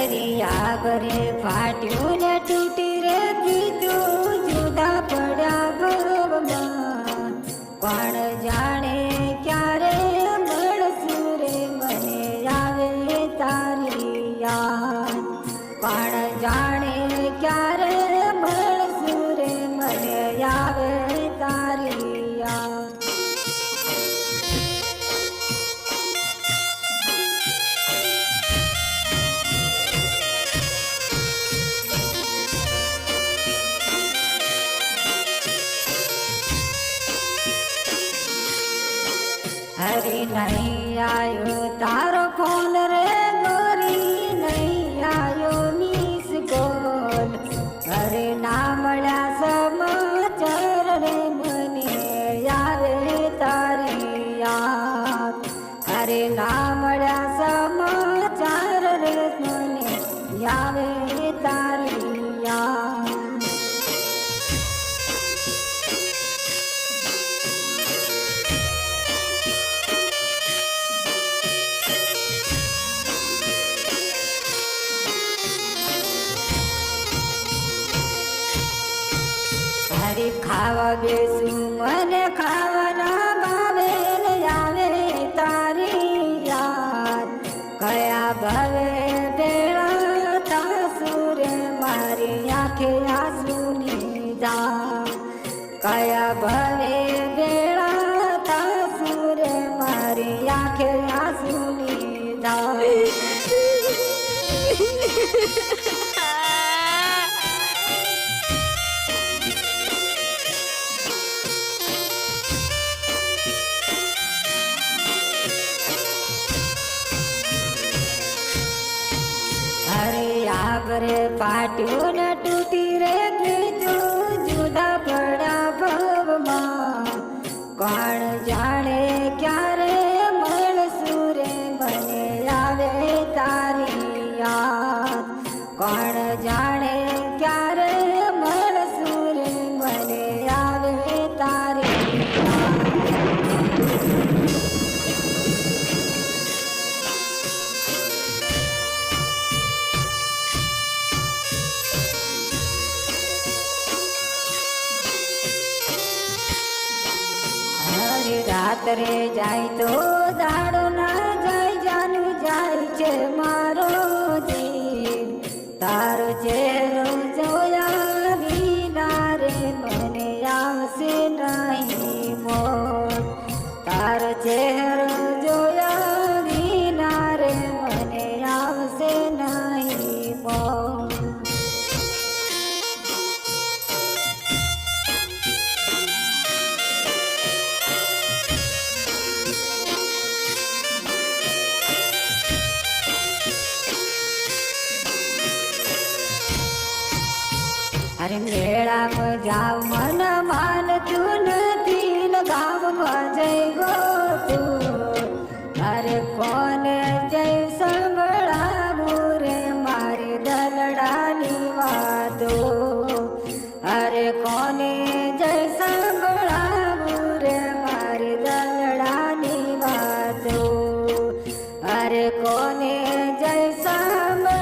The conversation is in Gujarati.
હરિયા ઘરે ફાટ્યું ને તૂટી રે કીધું જુદા પડ્યા ભવમાં કોણ જાણે ક્યારે મળશું રે મને આવે તારી યાદ કોણ જાણે ક્યારે મળશું રે મને આવે તારી યાદ हरी नहीं आयो तारो फोन रे गोरी नहीं आयो मिस कॉल अरे ना મળ્યા સમાચાર રે મને આવે તારી યાદ અરે ના મળ્યા સમાચાર રે મને આવે તારી યાદ हरी खावा बेसू મને ખાવાના ભાવે આવે તારી યાદ કયા ભવે બેળા તાસુરે મારી આંખે આંસુની જા કયા ભવે બેળા તાસુરે મારી આંખે આંસુની જા ઘરે પાટ્યું ને તૂટી રે કીધું જુદા પડ્યા ભવમાં કોણ જાણે ક્યારે મળશું રે મને આવે તારી યાદ કોણ જાણે ક્યારે મળશું રે મને આવે તારી યાદ રાત્રે જાય તો દાડો ના જાય જાનું જાય છે મારો જીવ તારો ચહેરો જોયા વિના રે મને આવશે નહીં મોત તારો ચહેરો જોયા વિના રે મને આવશે નહીં મોત અરે મેળામાં જાવ મન માનતું નથી ગામમાં જઈ ગોતું અરે કોને જઈ સંભળાવું રે મારી દલડાની વાતો અરે કોને જઈ સંભળાવું રે મારી દલડાની વાતો અરે કોને જઈ સંભળાવું